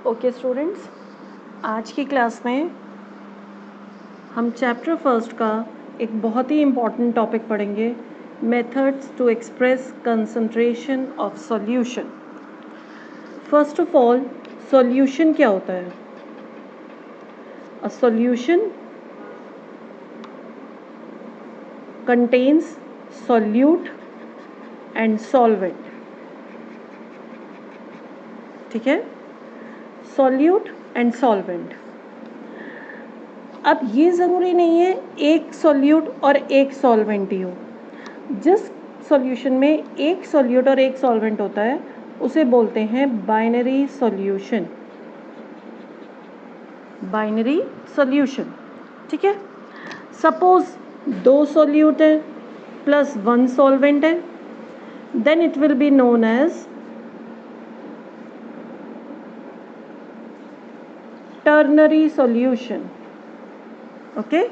Okay students, आज की class में हम चैप्टर फर्स्ट का एक बहुत ही इम्पॉर्टेंट टॉपिक पढ़ेंगे, methods to express concentration of solution. First of all, solution क्या होता है? A solution contains solute and solvent. ठीक है, सॉल्यूट एंड सॉल्वेंट। अब ये ज़रूरी नहीं है एक सॉल्यूट और एक सॉल्वेंट ही हो। जिस सॉल्यूशन में एक सॉल्यूट और एक सॉल्वेंट होता है उसे बोलते हैं बाइनरी सॉल्यूशन। बाइनरी सॉल्यूशन, ठीक है। सपोज 2 सॉल्यूट है प्लस 1 सॉल्वेंट है, then it will be known as ternary solution. Okay,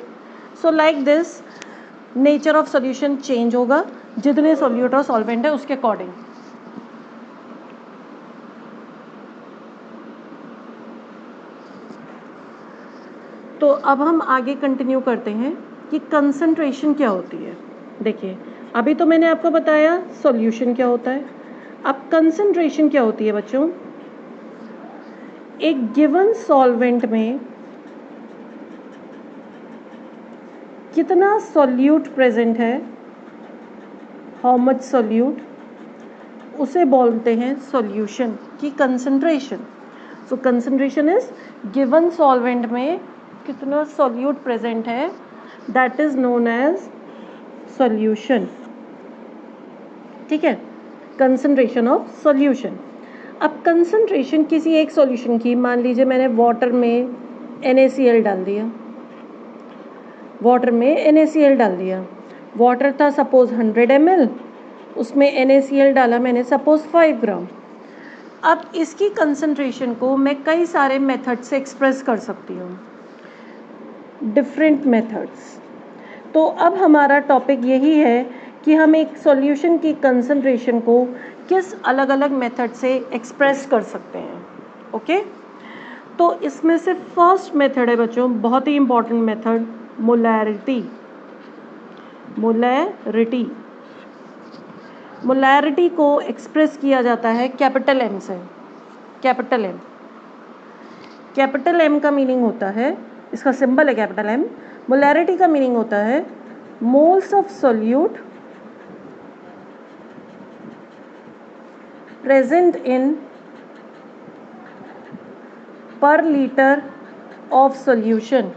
so like this nature of solution change होगा जितने सॉल्यूट और सॉल्वेंट है उसके अकॉर्डिंग। तो अब हम आगे कंटिन्यू करते हैं कि कंसंट्रेशन क्या होती है। देखिए, अभी तो मैंने आपको बताया सॉल्यूशन क्या होता है। अब कंसंट्रेशन क्या होती है बच्चों? एक गिवन सॉल्वेंट में कितना सॉल्यूट प्रेजेंट है, हाउ मच सॉल्यूट, उसे बोलते हैं सॉल्यूशन की concentration. So concentration is given solvent में कितना सॉल्यूट प्रेजेंट है, that is known as solution. ठीक है, कंसंट्रेशन ऑफ सॉल्यूशन। अब कंसंट्रेशन किसी एक सॉल्यूशन की, मान लीजिए मैंने वाटर में NaCl डाल दिया, वाटर में NaCl डाल दिया। वाटर था सपोज 100 ml, उसमें NaCl डाला मैंने सपोज 5 ग्राम। अब इसकी कंसंट्रेशन को मैं कई सारे मेथड से एक्सप्रेस कर सकती हूँ, डिफरेंट मेथड्स। तो अब हमारा टॉपिक यही है कि हम एक सॉल्यूशन की कंसंट्रेशन को किस अलग अलग मेथड से एक्सप्रेस कर सकते हैं। ओके, तो इसमें से फर्स्ट मेथड है बच्चों, बहुत ही important method, molarity. Molarity, molarity को एक्सप्रेस किया जाता है कैपिटल M से। कैपिटल M, कैपिटल M का मीनिंग होता है, इसका सिंबल है कैपिटल M। मोलैरिटी का मीनिंग होता है moles of solute present in per litre of solution,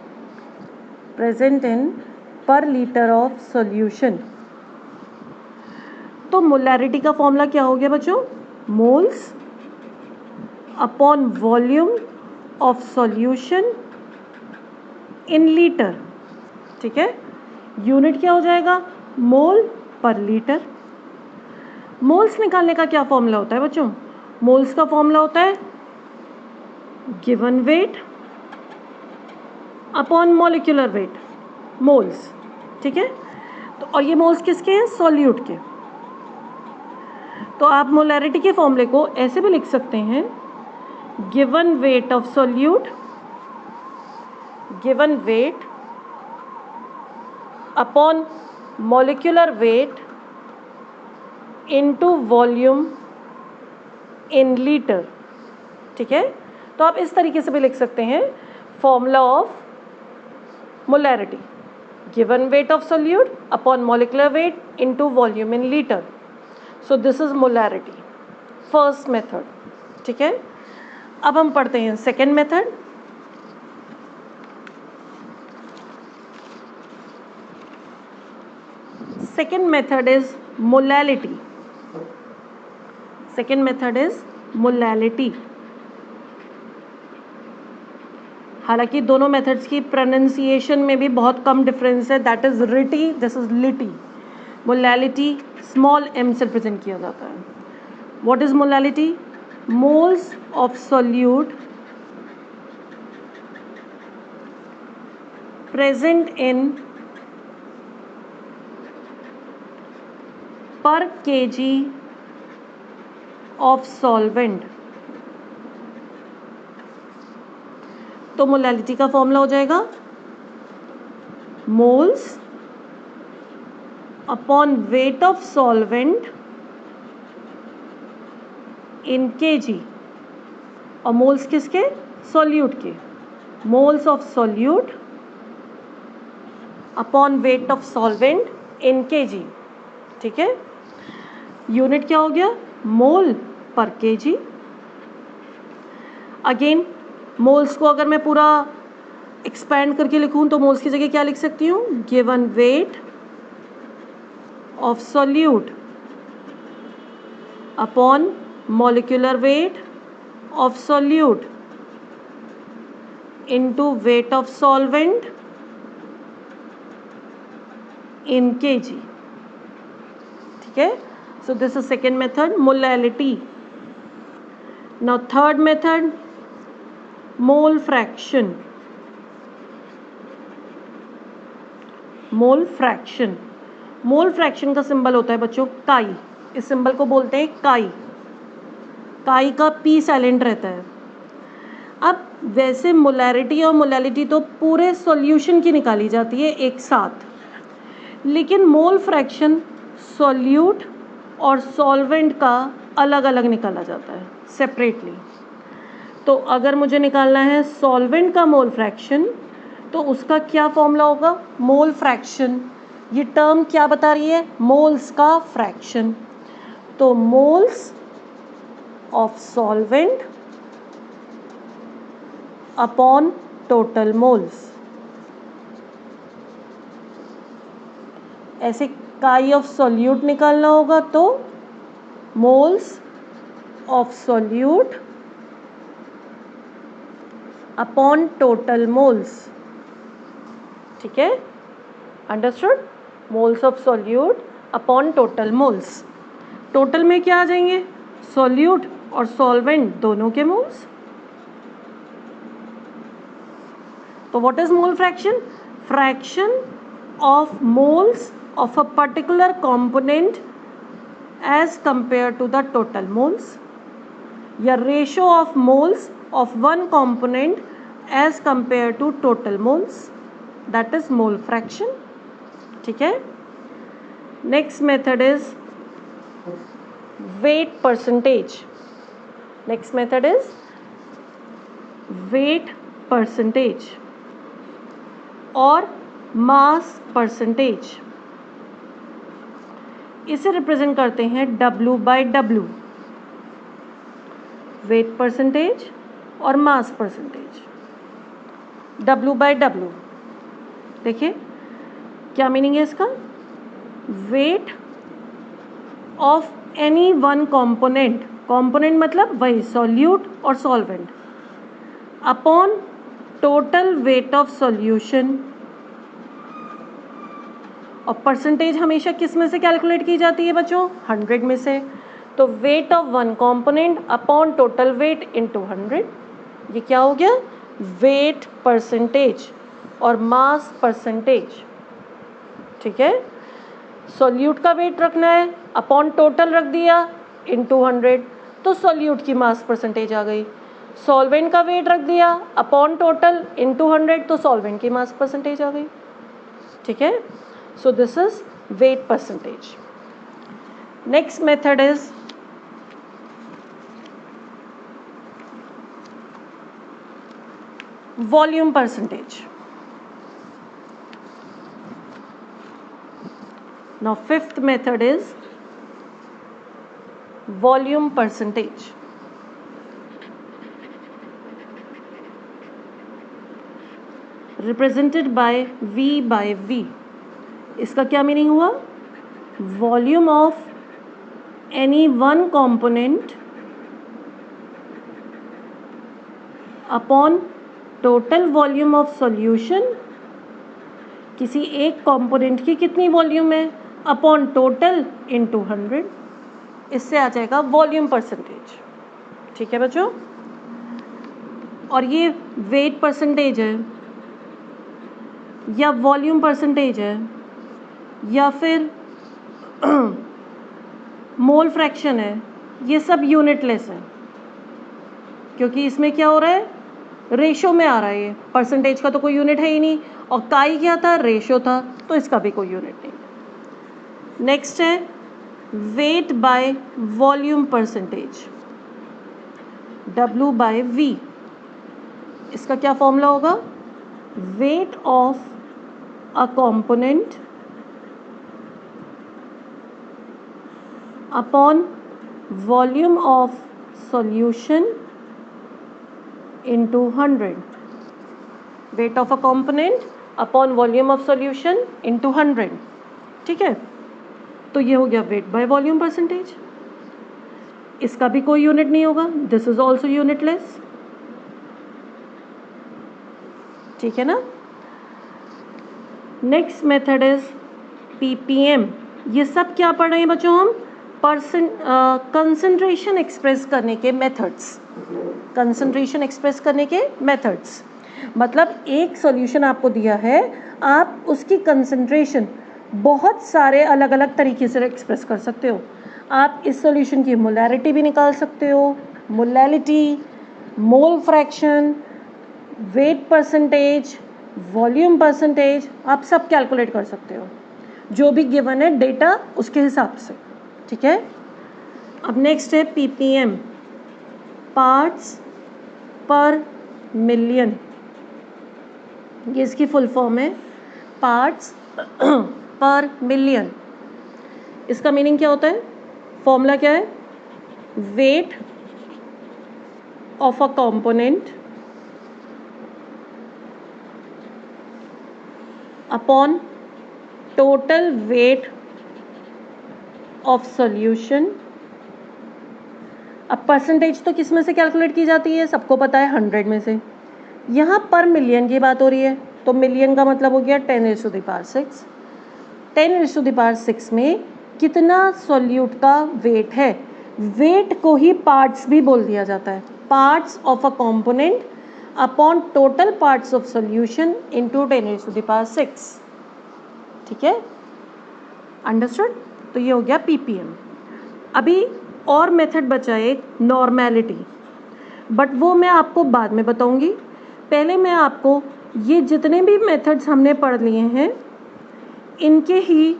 present in per litre of solution. तो मोलैरिटी का फॉर्मूला क्या हो गया बच्चों? Moles upon volume of solution in litre. ठीक है, यूनिट क्या हो जाएगा? मोल पर लीटर। मोल्स निकालने का क्या फॉर्मूला होता है बच्चों? मोल्स का फॉर्मूला होता है given weight upon molecular wait, moles. ठीक है, तो और ये मोल्स किसके हैं? सॉल्यूट के। तो आप मोलैरिटी के फॉर्मूले को ऐसे भी लिख सकते हैं, given weight of solute, given weight upon molecular weight into volume in litre. ठीक है, तो आप इस तरीके से भी लिख सकते हैं formula of molarity, given weight of solute upon molecular weight into volume in litre. So this is molarity, first method. ठीक है, अब हम पढ़ते हैं second method. Second method is molality. Second method is molality. हालांकि दोनों मेथड्स की pronunciation में भी बहुत कम डिफरेंस है, that is rity, this is lity. Molality small m से प्रेजेंट किया जाता है। What is molality? Moles of solute present in पर kg ऑफ सॉल्वेंट। तो मोलैलिटी का फॉर्मूला हो जाएगा moles upon weight of solvent in KG, और मोल्स किसके? सॉल्यूट के। Moles of solute upon weight of solvent in KG, ठीक है। यूनिट क्या हो गया? मोल पर केजी। अगेन मोल्स को अगर मैं पूरा एक्सपैंड करके लिखूं तो मोल्स की जगह क्या लिख सकती हूँ? Given weight of solute upon molecular weight of solute into weight of solvent in kg, ठीक है। So this is second method, molality. Now third method, mole fraction. Mole fraction, mole fraction का symbol होता है बच्चों काई। इस symbol को बोलते हैं काई। काई का पी साइलेंट रहता है। अब वैसे मोलैरिटी और मोलैलिटी तो पूरे सॉल्यूशन की निकाली जाती है एक साथ, लेकिन मोल फ्रैक्शन सॉल्यूट और सॉल्वेंट का अलग अलग निकाला जाता है सेपरेटली। तो अगर मुझे निकालना है सॉल्वेंट का मोल फ्रैक्शन तो उसका क्या फॉर्मूला होगा? Mole fraction. ये टर्म क्या बता रही है? मोल्स का फ्रैक्शन। तो moles of solvent upon total moles। ऐसे काई ऑफ सॉल्यूट निकालना होगा तो moles of solute upon total moles, ठीक है। Understood? Moles of solute upon total moles. Total में क्या आ जाएंगे? सॉल्यूट और सॉल्वेंट दोनों के मोल्स। तो what is mole fraction? Fraction of moles of a particular component as compare to the total moles, या ratio of moles of one component as compare to total moles, that is mole fraction, ठीक है। Next method is weight percentage. Next method is weight percentage और mass percentage. इसे represent करते हैं W by W, weight percentage और mass percentage। W by W देखिए क्या meaning है इसका? weight of any one component, component मतलब वही सॉल्यूट और solvent, upon total weight of solution. और परसेंटेज हमेशा किस में से कैलकुलेट की जाती है बच्चों? 100 में से। तो weight of one component upon total weight into 100, ये क्या हो गया? वेट परसेंटेज और मास परसेंटेज, ठीक है। सॉल्यूट का वेट रखना है, अपॉन टोटल रख दिया इनटू 100, तो सॉल्यूट की मास परसेंटेज आ गई। सॉल्वेंट का वेट रख दिया अपॉन टोटल इनटू 100, तो सॉल्वेंट की मास परसेंटेज आ गई, ठीक है। सो this is wait percentage. Next method is volume percentage. Now fifth method is volume percentage. Represented by V by V. इसका क्या मीनिंग हुआ? Volume of any one component upon total volume of solution। किसी एक component की कितनी volume है? Upon total into 100, इससे आ जाएगा वॉल्यूम परसेंटेज, ठीक है बच्चों। और ये वेट परसेंटेज है या वॉल्यूम परसेंटेज है या फिर मोल फ्रैक्शन है, ये सब यूनिटलेस है, क्योंकि इसमें क्या हो रहा है? रेशो में आ रहा है, ये परसेंटेज का तो कोई यूनिट है ही नहीं, और काई क्या था, रेशो था, तो इसका भी कोई यूनिट नहीं। नेक्स्ट है weight by volume percentage, W by V। इसका क्या फॉर्मूला होगा, weight of a component upon volume of solution into 100, weight of a component upon volume of solution into 100। ठीक है, तो ये हो गया वेट बाय वॉल्यूम परसेंटेज। इसका भी कोई यूनिट नहीं होगा, दिस इज ऑल्सो यूनिटलेस। ठीक है ना। Next method is PPM। ये सब क्या पढ़ रहे हैं बच्चों हम, कंसंट्रेशन एक्सप्रेस करने के मेथड्स, कंसंट्रेशन एक्सप्रेस करने के मेथड्स। मतलब एक सॉल्यूशन आपको दिया है, आप उसकी कंसंट्रेशन बहुत सारे अलग अलग तरीके से एक्सप्रेस कर सकते हो। आप इस सॉल्यूशन की मोलैरिटी भी निकाल सकते हो, molality, mole fraction, wait percentage, volume percentage, आप सब कैलकुलेट कर सकते हो, जो भी गिवन है डेटा उसके हिसाब से। ठीक है। अब नेक्स्ट है PPM, पार्ट्स पर मिलियन। ये इसकी फुल फॉर्म है, पार्ट्स पर मिलियन। इसका मीनिंग क्या होता है, फॉर्मूला क्या है, wait of a component upon total weight of solution. अब परसेंटेज तो किस में से कैलकुलेट की जाती है, सबको पता है 100 में से। यहाँ पर मिलियन की बात हो रही है, तो मिलियन का मतलब हो गया 10⁶। 10⁶ में कितना सॉल्यूट का वेट है, वेट को ही पार्ट्स भी बोल दिया जाता है, parts of a component upon total parts of solution into 10⁶। ठीक है, अंडरस्टूड। तो ये हो गया PPM। अभी और मेथड बचा एक नॉर्मेलिटी, बट वो मैं आपको बाद में बताऊंगी। पहले मैं आपको ये जितने भी मेथड्स हमने पढ़ लिए हैं इनके ही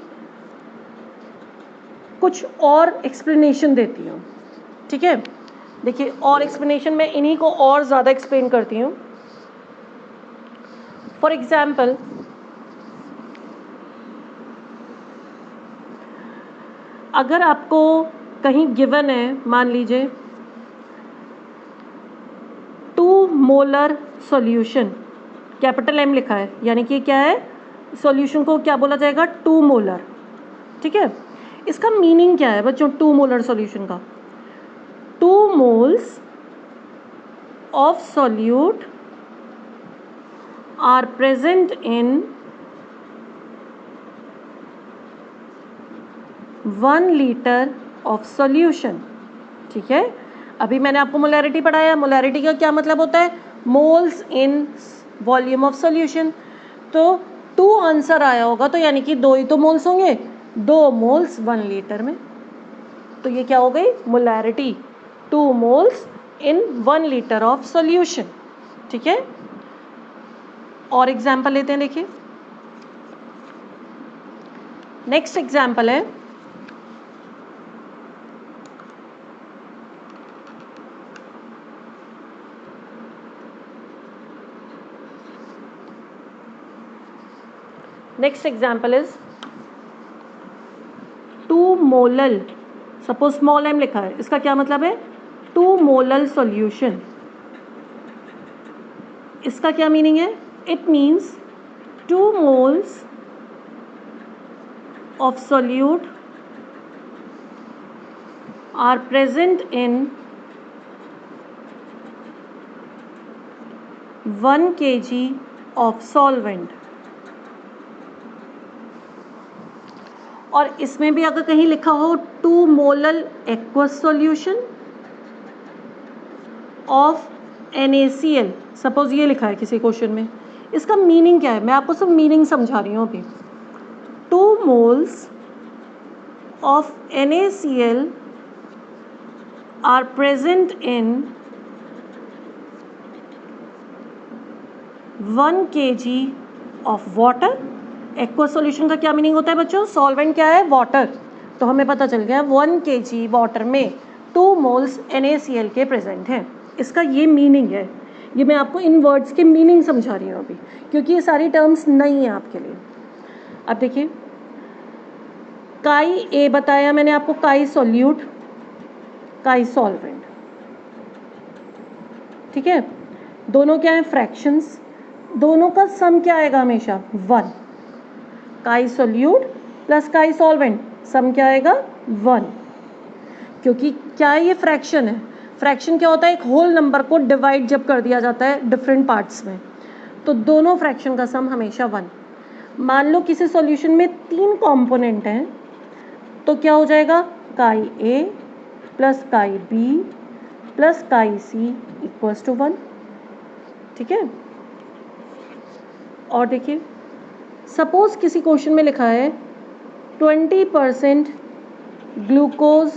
कुछ और एक्सप्लेनेशन देती हूँ। ठीक है, देखिए और एक्सप्लेनेशन मैं इन्हीं को और ज़्यादा एक्सप्लेन करती हूँ। फॉर एग्जाम्पल, अगर आपको कहीं गिवन है, मान लीजिए 2 मोलर सॉल्यूशन, कैपिटल M लिखा है, यानी कि क्या है, सॉल्यूशन को क्या बोला जाएगा, 2 मोलर। ठीक है, इसका मीनिंग क्या है बच्चों 2 मोलर सॉल्यूशन का, 2 moles of solute are present in 1 litre of solution. ठीक है, अभी मैंने आपको मोलैरिटी पढ़ाया, मोलैरिटी का क्या मतलब होता है, moles in volume of solution. तो 2 आंसर आया होगा, तो यानी कि 2 ही तो मोल्स होंगे, 2 मोल्स 1 लीटर में, तो ये क्या हो गई, molarity, 2 moles in 1 litre of solution. ठीक है, और एग्जाम्पल लेते हैं, देखिए नेक्स्ट एग्जाम्पल है next example is 2 molal, suppose small m लिखा है, इसका क्या मतलब है, 2 मोलल सॉल्यूशन। इसका क्या मीनिंग है, it means 2 moles of solute are present in 1 kg of solvent. और इसमें भी अगर कहीं लिखा हो 2 molal aqueous solution of NaCl, suppose ये लिखा है किसी क्वेश्चन में, इसका मीनिंग क्या है, मैं आपको सब मीनिंग समझा रही हूँ अभी। 2 moles of NaCl are present in 1 kg of water. Aqueous solution का क्या मीनिंग होता है बच्चों? सॉल्वेंट क्या है? वाटर। तो हमें पता चल गया 1 kg वाटर में 2 मोल्स NaCl के प्रेजेंट हैं। इसका ये मीनिंग है। ये मैं आपको इन वर्ड्स के मीनिंग समझा रही हूँ अभी, क्योंकि ये सारी टर्म्स नहीं है आपके लिए। अब देखिए, काई ए बताया मैंने आपको, काई सॉल्यूट, काई सॉल्वेंट, ठीक है। दोनों क्या है? फ्रैक्शंस। दोनों का सम क्या आएगा? हमेशा 1। Chi solute plus chi solvent, सम क्या आएगा? 1। क्योंकि क्या है? ये फ्रैक्शन है। फ्रैक्शन क्या होता है? एक होल नंबर को डिवाइड जब कर दिया जाता है डिफरेंट पार्ट्स में, तो दोनों फ्रैक्शन का सम हमेशा 1। मान लो किसी सॉल्यूशन में 3 कंपोनेंट हैं, तो क्या हो जाएगा? Chi A plus chi B plus chi C equals to 1, ठीक है। और देखिए, सपोज किसी क्वेश्चन में लिखा है 20% ग्लूकोज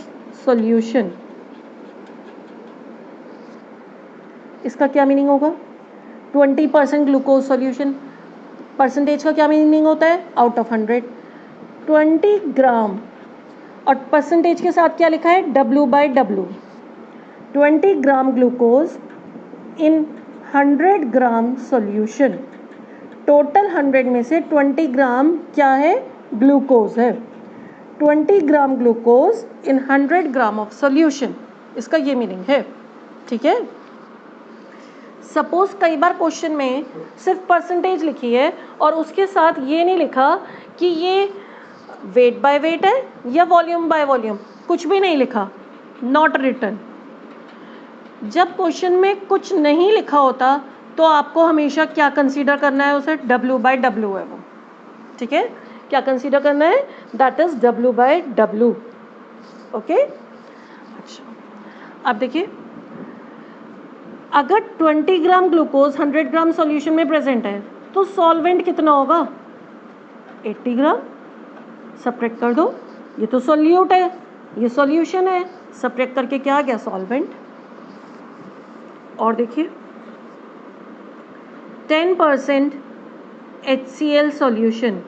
सॉल्यूशन। इसका क्या मीनिंग होगा? 20% ग्लूकोज सॉल्यूशन, परसेंटेज का क्या मीनिंग होता है? Out of 100। 20 ग्राम, और परसेंटेज के साथ क्या लिखा है? W/W। 20 gram glucose in 100 gram solution. Total 100 में से 20 ग्राम क्या है? ग्लूकोज है। 20 gram glucose in 100 gram of solution, इसका ये मीनिंग है, ठीक है। सपोज कई बार क्वेश्चन में सिर्फ परसेंटेज लिखी है और उसके साथ ये नहीं लिखा कि ये वेट बाय वेट है या वॉल्यूम बाय वॉल्यूम, कुछ भी नहीं लिखा, नॉट रिटन। जब क्वेश्चन में कुछ नहीं लिखा होता तो आपको हमेशा क्या कंसीडर करना है? उसे W/W है वो, ठीक है। क्या कंसीडर करना है? That is W/W, okay. अच्छा, अब देखिए, अगर 20 ग्राम ग्लूकोज 100 ग्राम सॉल्यूशन में प्रेजेंट है तो सॉल्वेंट कितना होगा? 80 ग्राम। सब्ट्रैक्ट कर दो, ये तो सॉल्यूट है, ये सॉल्यूशन है, सब्ट्रैक्ट करके क्या आ गया? सॉल्वेंट। और देखिए, 10% HCl सॉल्यूशन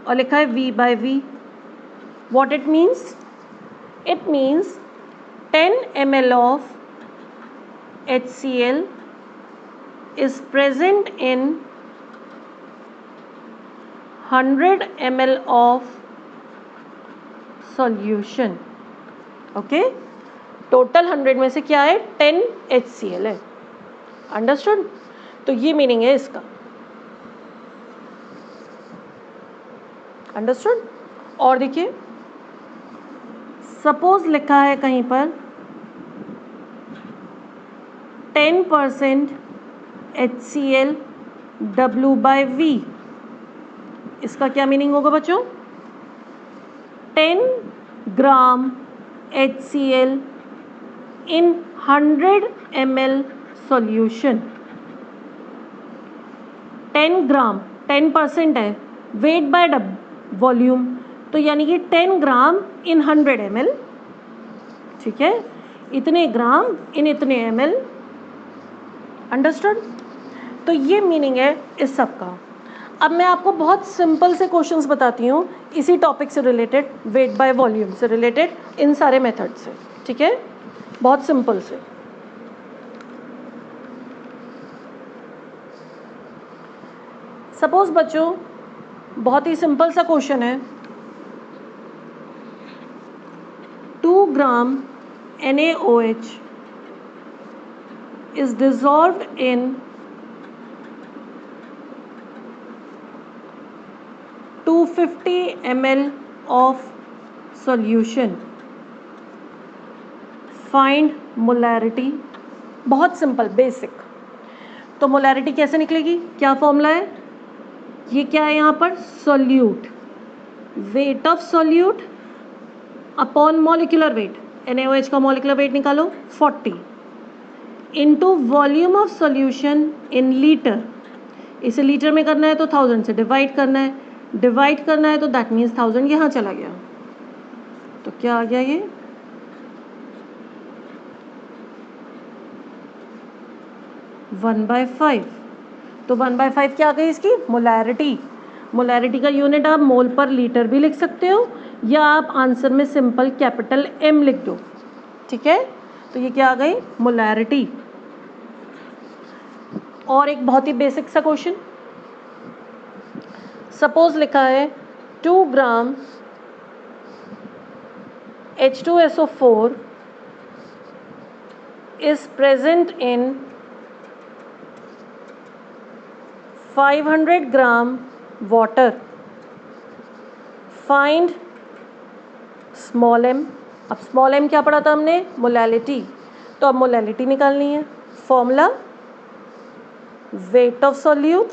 और लिखा है V/V। What it means? It means 10 ml of HCl is present in 100 ml of solution, okay. Total 100 में से क्या है? 10 HCl है, अंडरस्टूड। तो ये मीनिंग है इसका, अंडरस्टूड। और देखिए, सपोज लिखा है कहीं पर 10% HCl W/V, इसका क्या मीनिंग होगा बच्चों? 10 ग्राम HCl इन 100 ml सॉल्यूशन। 10 ग्राम, 10% है, वेट बाय वॉल्यूम, तो यानी कि 10 ग्राम इन 100 ml, ठीक है। इतने ग्राम इन इतने ml, अंडरस्टूड। तो ये मीनिंग है इस सब का। अब मैं आपको बहुत सिंपल से क्वेश्चंस बताती हूँ इसी टॉपिक से रिलेटेड, वेट बाय वॉल्यूम से रिलेटेड, इन सारे मेथड से, ठीक है, बहुत सिंपल से। सपोज बच्चों, बहुत ही सिंपल सा क्वेश्चन है, 2 ग्राम NaOH is dissolved in 250 ml of solution. Find molarity। बहुत सिंपल, बेसिक। तो मोलैरिटी कैसे निकलेगी? क्या फॉर्मूला है? ये क्या है यहाँ पर? Solute, weight of solute upon molecular wait. NaOH का मॉलिक्यूलर वेट निकालो 40 into volume of solution in litre. इसे लीटर में करना है तो 1000 से डिवाइड करना है, डिवाइड करना है तो दैट मीन्स 1000 यहाँ चला गया, तो क्या आ गया? ये 1/5। तो 1/5 क्या आ गई इसकी मोलैरिटी। मोलैरिटी का यूनिट आप मोल पर लीटर भी लिख सकते हो या आप आंसर में सिंपल कैपिटल M लिख दो, ठीक है। तो ये क्या आ गई मोलैरिटी। और एक बहुत ही बेसिक सा क्वेश्चन, सपोज लिखा है 2 ग्राम H2SO4 is present in 500 gram water, find small m। अब स्मॉल m क्या पढ़ा था हमने, मोलैलिटी। तो अब मोलैलिटी निकालनी है। Formula wait of solute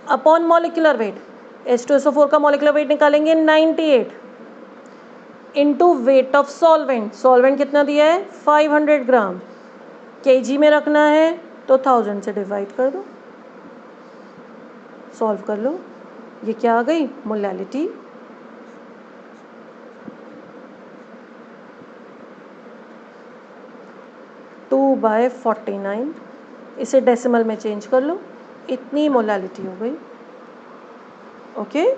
upon molecular wait. H2SO4 का मॉलिक्यूलर वेट निकालेंगे 98 into weight of solvent. Solvent कितना दिया है 500 ग्राम, केजी में रखना है तो 1000 से डिवाइड कर दो, सॉल्व कर लो। ये क्या आ गई मोलैलिटी। टू बाय 49, इसे डेसिमल में चेंज कर लो, इतनी मोलैलिटी हो गई। ओके,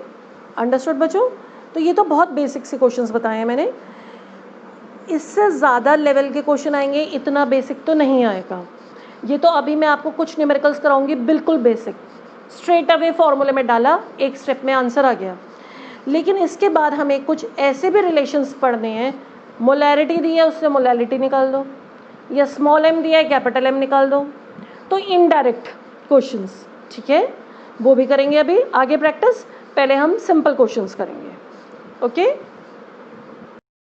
अंडरस्टूड बच्चों। तो ये तो बहुत बेसिक से क्वेश्चंस बताए हैं मैंने, इससे ज़्यादा लेवल के क्वेश्चन आएंगे, इतना बेसिक तो नहीं आएगा। ये तो अभी मैं आपको कुछ न्यूमेरिकल्स कराऊंगी बिल्कुल बेसिक, स्ट्रेट अवे फॉर्मूले में डाला, एक स्टेप में आंसर आ गया। लेकिन इसके बाद हमें कुछ ऐसे भी रिलेशंस पढ़ने हैं, मोलैरिटी दी है उससे मोलैलिटी निकाल दो, या स्मॉल m दिया है कैपिटल M निकाल दो। तो इनडायरेक्ट क्वेश्चंस, ठीक है, वो भी करेंगे अभी आगे प्रैक्टिस। पहले हम सिंपल क्वेश्चंस करेंगे। ओके।